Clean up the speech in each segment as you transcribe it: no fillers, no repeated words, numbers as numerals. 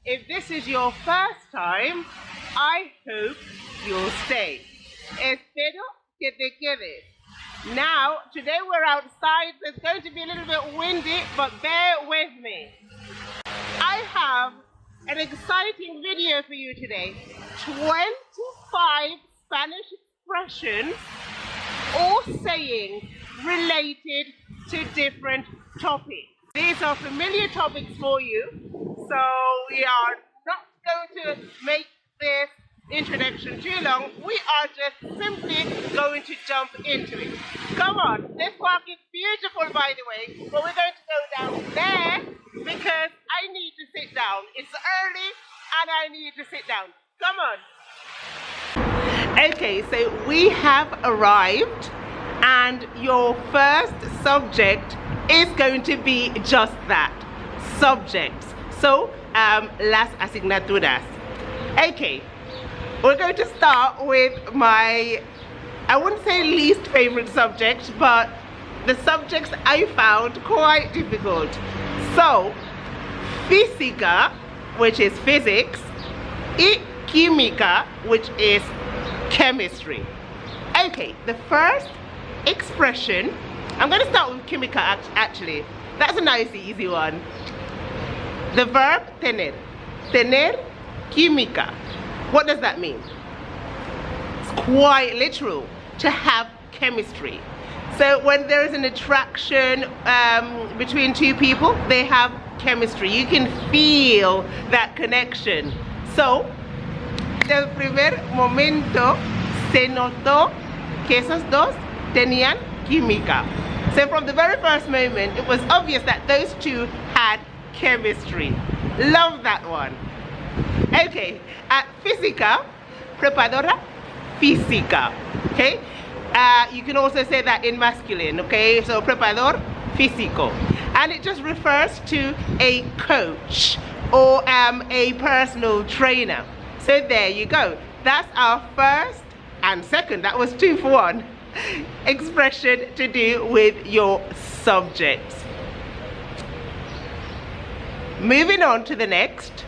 If this is your first time, I hope you'll stay. Espero que te quedes. Now, today we're outside, so it's going to be a little bit windy, but bear with me. I have an exciting video for you today. 25 Spanish expressions or sayings related to different topics. These are familiar topics for you, so we are not going to make this introduction too long. We are just simply going to jump into it. Come on, this park is beautiful, by the way, but we're going to go down there because I need to sit down. It's early and I need to sit down. Come on. Okay, so we have arrived and your first subject is going to be just that, subjects. So, las asignaturas. Okay, we're going to start with my, I wouldn't say least favorite subject, but the subjects I found quite difficult. So, física, which is physics, y química, which is chemistry. Okay, the first expression, I'm going to start with química actually. That's a nice easy one. The verb tener. Tener química. What does that mean? It's quite literal, to have chemistry. So when there is an attraction between two people, they have chemistry. You can feel that connection. So, del primer momento se notó que esos dos tenían química. So from the very first moment, it was obvious that those two had chemistry. Love that one. Okay, física, preparadora física. Okay, you can also say that in masculine. Okay, so preparador físico, and it just refers to a coach or a personal trainer. So there you go. That's our first and second. That was 2 for 1. Expression to do with your subjects. Moving on to the next.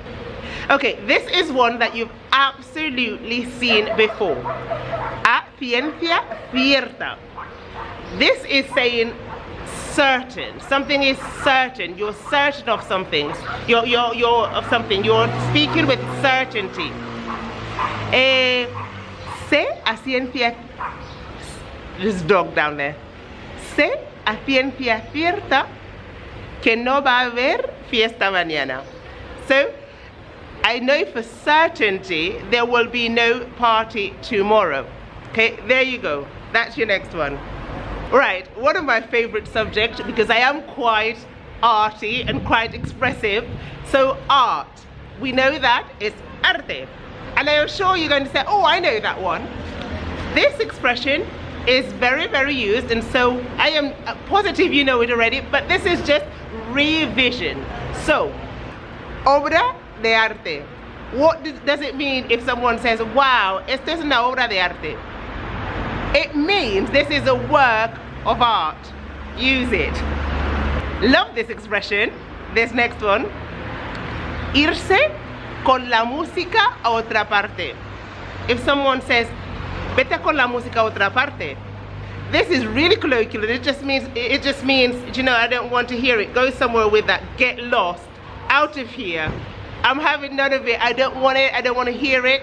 Okay, this is one that you've absolutely seen before. A ciencia cierta. This is saying certain. Something is certain. You're certain of something. You're of something. You're speaking with certainty. Sé a ciencia. This dog down there. Sé a ciencia cierta que no va a haber fiesta mañana. So, I know for certainty there will be no party tomorrow. Okay, there you go. That's your next one. Right, one of my favorite subjects, because I am quite arty and quite expressive. So, art. We know that it's arte. And I'm sure you're going to say, oh, I know that one. This expression is very, very used, and so I am positive you know it already, but this is just revision. So, obra de arte. What does it mean if someone says, wow, esta es una obra de arte? It means this is a work of art. Use it. Love this expression. This next one. Irse con la música a otra parte. If someone says, vete con la música a otra parte, this is really colloquial. It just means, you know, I don't want to hear it. Go somewhere with that. Get lost. Out of here. I'm having none of it. I don't want it. I don't want to hear it.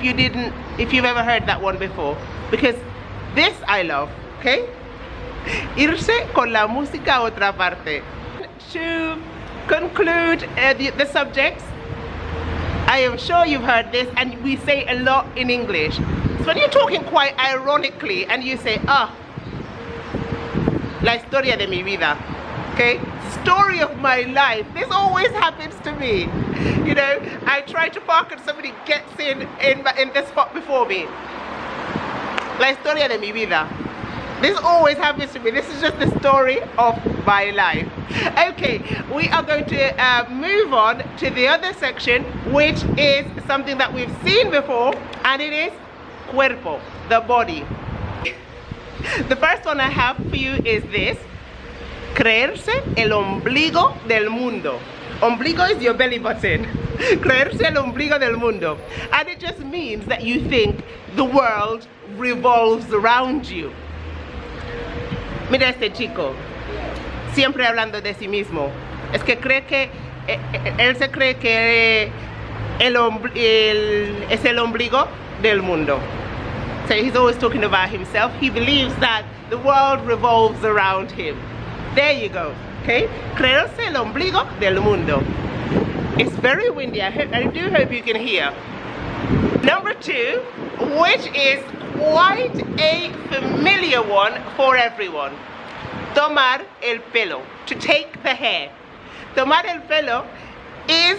If you've ever heard that one before, because this I love. Okay. Irse con la música a otra parte. To conclude the subjects, I am sure you've heard this, and we say a lot in English. So when you're talking quite ironically and you say, ah, la historia de mi vida, okay, story of my life. This always happens to me. You know, I try to park and somebody gets in the spot before me. La historia de mi vida. This always happens to me. This is just the story of my life. Okay, we are going to move on to the other section, which is something that we've seen before, and it is cuerpo, the body. The first one I have for you is this. Creerse el ombligo del mundo. Ombligo is your belly button. Creerse el ombligo del mundo. And it just means that you think the world revolves around you. Mira este chico, siempre hablando de sí mismo. Es que cree que, él se cree que es el ombligo del mundo. So he's always talking about himself. He believes that the world revolves around him. There you go, okay? Creerse el ombligo del mundo. It's very windy. I do hope you can hear. Number 2, which is quite a familiar one for everyone. Tomar el pelo, to take the hair. Tomar el pelo is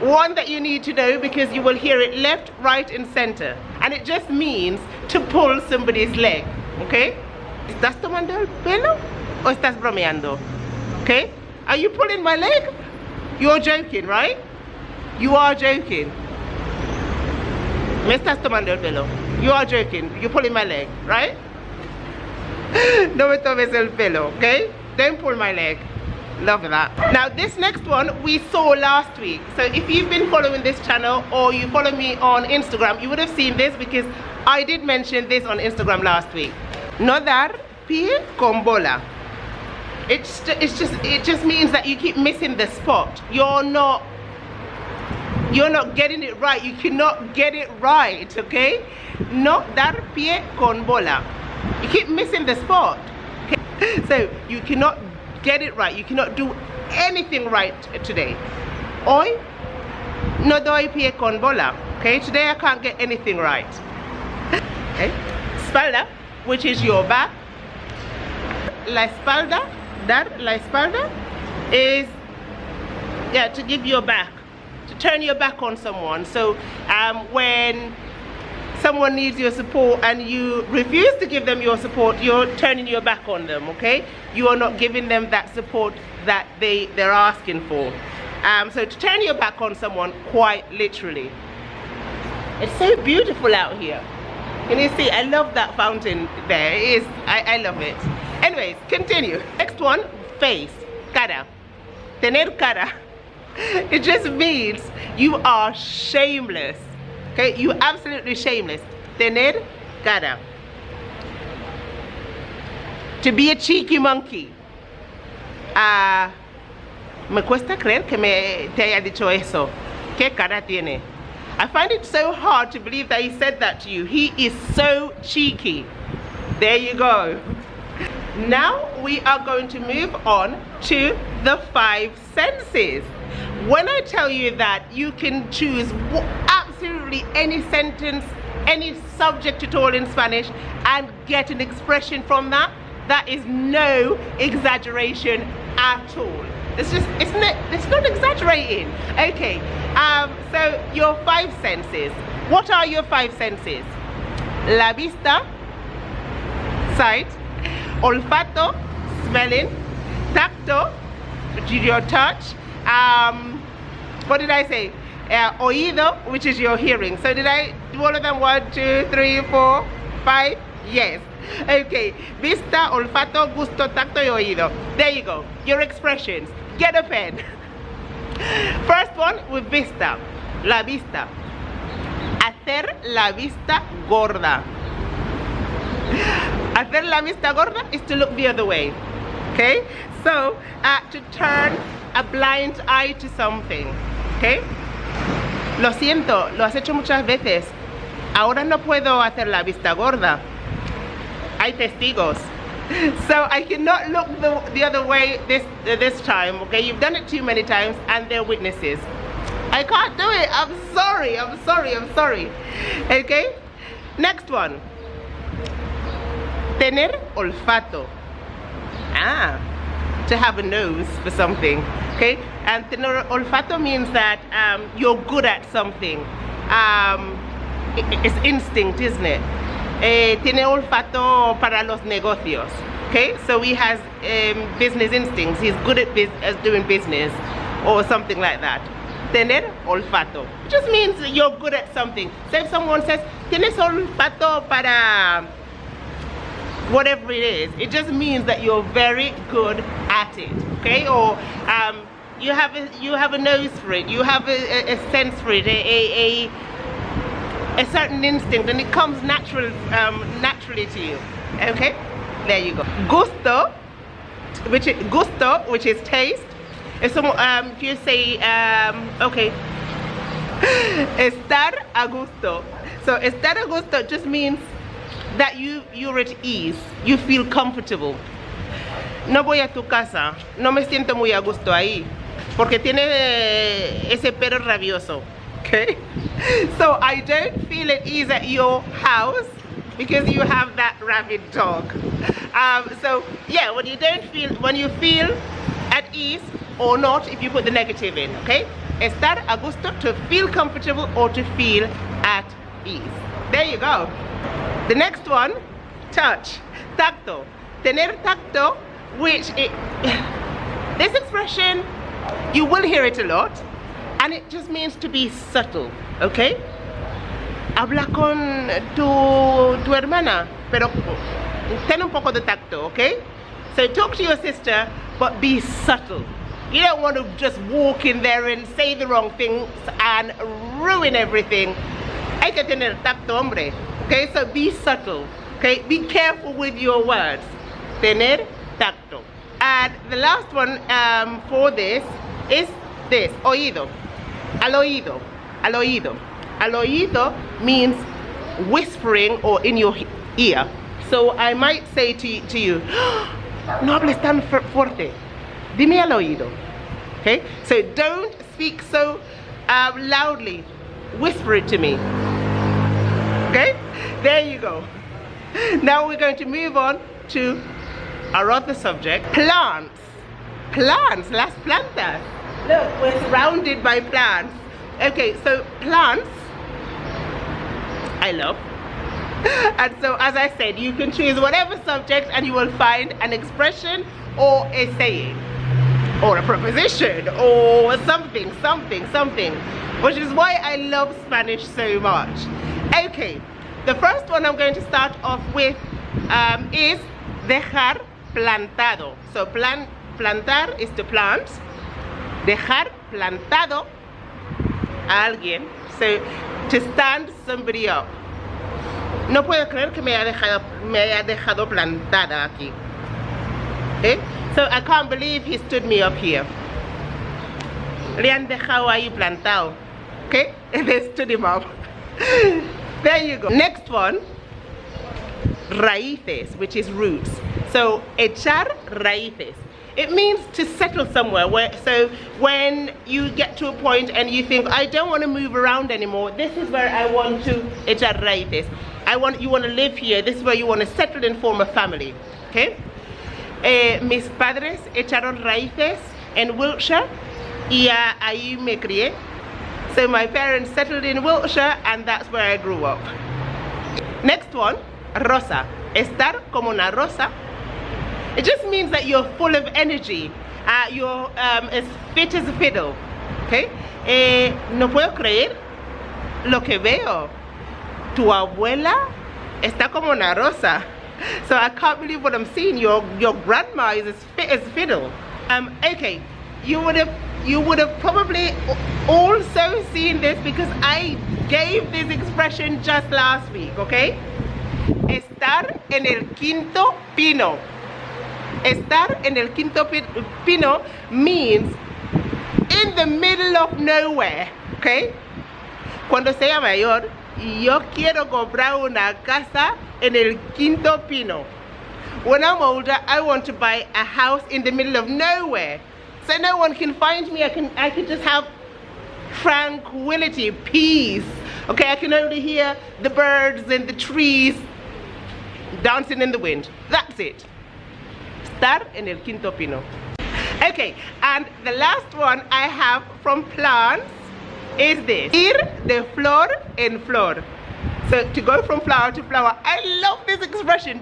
one that you need to know because you will hear it left, right and center. And it just means to pull somebody's leg, okay? ¿Estás tomando el pelo o estás bromeando? Okay? Are you pulling my leg? You're joking, right? You are joking. Me estás tomando el pelo. You are joking. You're pulling my leg, right? No me tomes el pelo, okay? Don't pull my leg. Love that. Now this next one we saw last week. So if you've been following this channel or you follow me on Instagram, you would have seen this because I did mention this on Instagram last week. No dar pie con bola. It just means that you keep missing the spot. You're not getting it right. You cannot get it right, okay? No dar pie con bola. You keep missing the spot. Okay? So you cannot get it right. You cannot do anything right today. Hoy no doy pie con bola. Okay? Today I can't get anything right. Okay? Espalda, which is your back. La espalda, dar la espalda is, yeah, to give your back, to turn your back on someone. So when someone needs your support and you refuse to give them your support, you're turning your back on them, okay? You are not giving them that support that they're asking for. So to turn your back on someone, quite literally. It's so beautiful out here. Can you see? I love that fountain there. It is, I love it. Anyways, continue. Next one, face, cara. Tener cara. It just means you are shameless. Okay, you absolutely shameless. Tener cara. To be a cheeky monkey. Me cuesta creer que te haya dicho eso. ¿Qué cara tiene? I find it so hard to believe that he said that to you. He is so cheeky. There you go. Now we are going to move on to the 5 senses. When I tell you that you can choose absolutely any sentence, any subject at all in Spanish and get an expression from that, that is no exaggeration at all. It's just, it's not exaggerating. Okay, so your 5 senses. What are your 5 senses? La vista, sight, olfato, smelling, tacto, which is your touch, what did I say? Oído, which is your hearing. So did I do all of them? 1, 2, 3, 4, 5? Yes. Okay, vista, olfato, gusto, tacto y oído. There you go, your expressions. Get a pen. First one with vista, la vista. Hacer la vista gorda. Hacer la vista gorda is to look the other way. Okay, so to turn a blind eye to something. Okay, lo siento, lo has hecho muchas veces. Ahora no puedo hacer la vista gorda. Hay testigos. So I cannot look the other way this time. Okay, you've done it too many times and they're witnesses. I can't do it. I'm sorry. I'm sorry. I'm sorry. Okay, next one. Tener olfato. To have a nose for something. Okay, and tener olfato means that you're good at something. It's instinct, isn't it? Tiene olfato para los negocios. Okay, so he has business instincts. He's good at doing business or something like that. Tener olfato. It just means that you're good at something. So if someone says, tienes olfato para whatever it is, it just means that you're very good at it. Okay, or You have a nose for it. You have a sense for it. A certain instinct, and it comes naturally to you. Okay, there you go. Gusto, which is taste. If you say okay, estar a gusto. So estar a gusto just means that you're at ease. You feel comfortable. No voy a tu casa. No me siento muy a gusto ahí, porque tiene ese perro rabioso. Okay, so I don't feel at ease at your house because you have that rabid dog. So yeah, when you feel at ease or not, if you put the negative in. Okay, estar a gusto, to feel comfortable or to feel at ease. There you go. The next one, touch, tacto, tener tacto, which this expression, you will hear it a lot, and it just means to be subtle. Okay, habla con tu hermana, pero ten un poco de tacto. Okay, so talk to your sister, but be subtle. You don't want to just walk in there and say the wrong things and ruin everything. Hay que tener tacto, hombre. Okay, so be subtle. Okay, be careful with your words. Tener tacto. And the last one for this is this, oído. Al oído. Al oído. Al oído means whispering or in your ear. So I might say to you, no hables tan fuerte. Dime al oído. Okay, so don't speak so loudly. Whisper it to me. Okay, there you go. Now we're going to move on to our other subject, plants. Plants, las plantas. Look, we're surrounded by plants. Okay, so plants, I love. And so, as I said, you can choose whatever subject and you will find an expression or a saying or a proposition or something, which is why I love Spanish so much. Okay, the first one I'm going to start off with is dejar plantado. So plantar is to plant. Dejar plantado a alguien. So to stand somebody up. No puedo creer que me haya dejado plantada aquí. Okay? So I can't believe he stood me up here. Le han dejado ahí plantado. Okay? And they stood him up. There you go. Next one, raíces, which is roots. So echar raíces. It means to settle somewhere. So when you get to a point and you think, I don't want to move around anymore, this is where I want to echar raíces. You want to live here. This is where you want to settle and form a family. Okay? Mis padres echaron raíces en Wiltshire y ahí me crié. So my parents settled in Wiltshire and that's where I grew up. Next one, rosa. Estar como una rosa. It just means that you're full of energy. You're as fit as a fiddle. Okay? No puedo creer lo que veo. Tu abuela está como una rosa. So I can't believe what I'm seeing. Your grandma is as fit as a fiddle. Okay, you would have probably also seen this because I gave this expression just last week. Okay, estar en el quinto pino. Estar en el quinto pino means in the middle of nowhere. Okay, cuando sea mayor, yo quiero comprar una casa en el quinto pino. When I'm older, I want to buy a house in the middle of nowhere, so no one can find me. I can just have tranquility, peace. Okay, I can only hear the birds and the trees dancing in the wind. That's it. Estar en el quinto pino. Okay, and the last one I have from plants is this. Ir de flor en flor. So to go from flower to flower. I love this expression.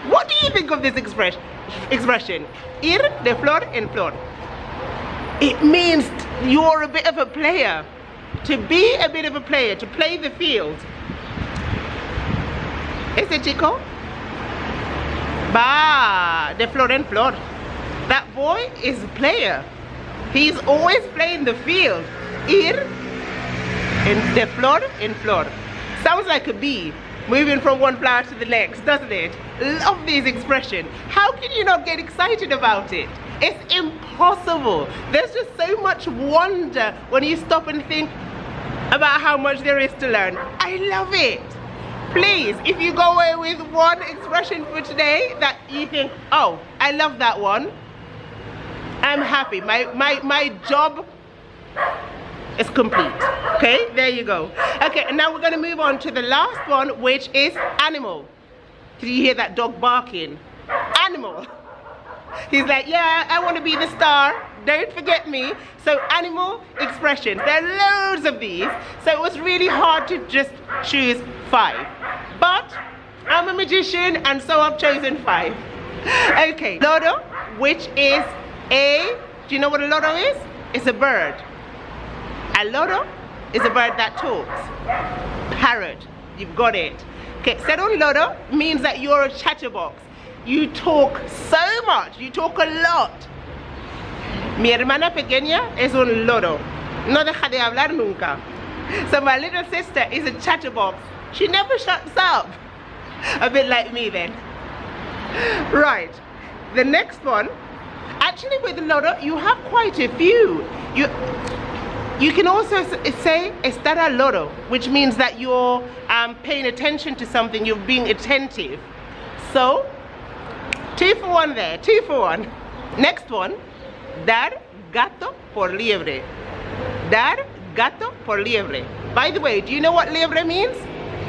What do you think of this expression? Ir de flor en flor. It means you're a bit of a player. To be a bit of a player, to play the field. Ese chico va de flor en flor. That boy is a player. He's always playing the field. Ir, in the floor, in flor. Sounds like a bee moving from one flower to the next, doesn't it? Love these expressions. How can you not get excited about it? It's impossible. There's just so much wonder when you stop and think about how much there is to learn. I love it. Please, if you go away with one expression for today that you think, oh, I love that one, I'm happy. My job is complete. Okay, there you go. Okay, and now we're going to move on to the last one, which is animal. Did you hear that dog barking? Animal. He's like, yeah, I want to be the star. Don't forget me. So animal expressions. There are loads of these. So it was really hard to just choose 5. But I'm a magician, and so I've chosen 5. Okay, loro, which is do you know what a loro is? It's a bird. A loro is a bird that talks. Parrot, you've got it. Okay, ser un loro means that you're a chatterbox. You talk so much, you talk a lot. Mi hermana pequeña es un loro. No deja de hablar nunca. So my little sister is a chatterbox. She never shuts up. A bit like me then. Right, the next one. Actually with loro, you have quite a few. You can also say estar al loro, which means that you're paying attention to something, you're being attentive. So, 2 for 1 there, 2 for 1. Next one, dar gato por liebre. Dar gato por liebre. By the way, do you know what liebre means?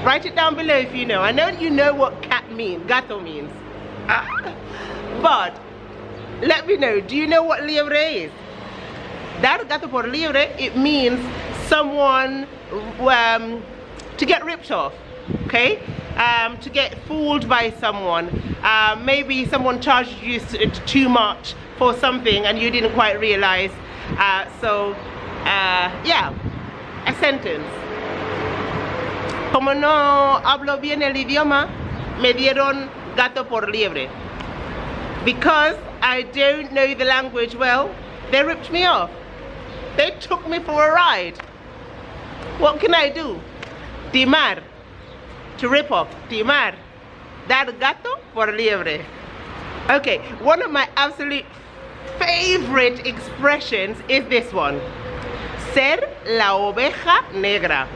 Write it down below if you know. I know you know what cat means, gato means. But, let me know, do you know what liebre is? Dar gato por liebre, it means someone to get ripped off, okay? To get fooled by someone. Maybe someone charged you too much for something and you didn't quite realize. Yeah, a sentence. Como no hablo bien el idioma, me dieron gato por liebre. Because I don't know the language well, they ripped me off. They took me for a ride. What can I do? Timar, to rip off. Timar, dar gato por liebre. Okay, one of my absolute favorite expressions is this one. Ser la oveja negra.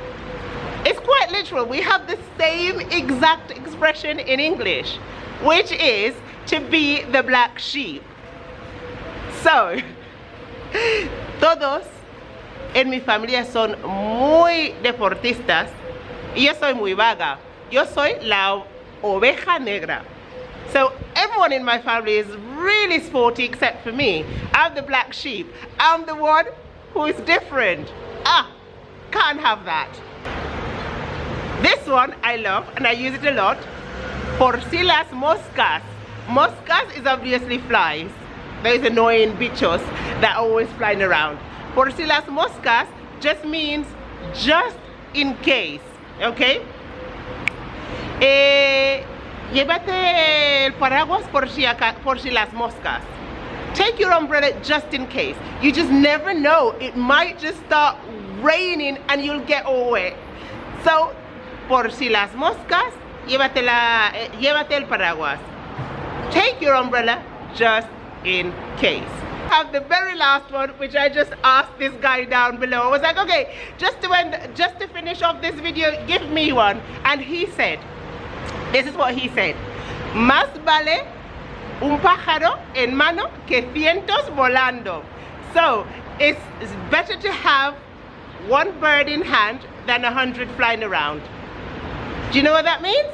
It's quite literal. We have the same exact expression in English, which is to be the black sheep. So, todos en mi familia son muy deportistas y yo soy muy vaga. Yo soy la oveja negra. So everyone in my family is really sporty except for me. I'm the black sheep. I'm the one who is different. Can't have that. This one I love and I use it a lot. Por si las moscas. Moscas is obviously flies. Those annoying bichos that are always flying around. Por si las moscas just means just in case, okay? Llévate el paraguas por si las moscas. Take your umbrella just in case. You just never know. It might just start raining and you'll get all wet. So, por si las moscas, llévate el paraguas. Take your umbrella just in case. I have the very last one, which I just asked this guy down below. I was like, okay, just to finish off this video, give me one. And he said, this is what he said: Más vale un pájaro en mano que cientos volando. So it's better to have one bird in hand than 100 flying around. Do you know what that means?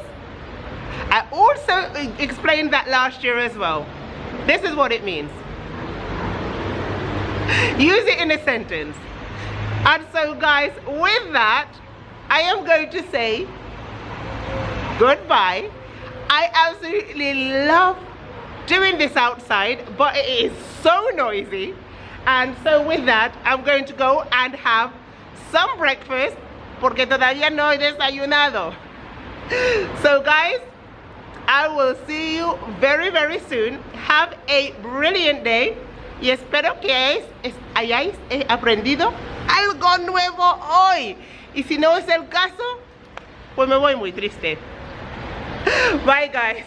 I also explained that last year as well. This is what it means. Use it in a sentence. And so guys, with that, I am going to say goodbye. I absolutely love doing this outside, but it is so noisy. And so with that, I'm going to go and have some breakfast porque todavía no he desayunado. So guys, I will see you very, very soon. Have a brilliant day. y espero que hayáis aprendido algo nuevo hoy. Y si no es el caso, pues me voy muy triste. Bye guys.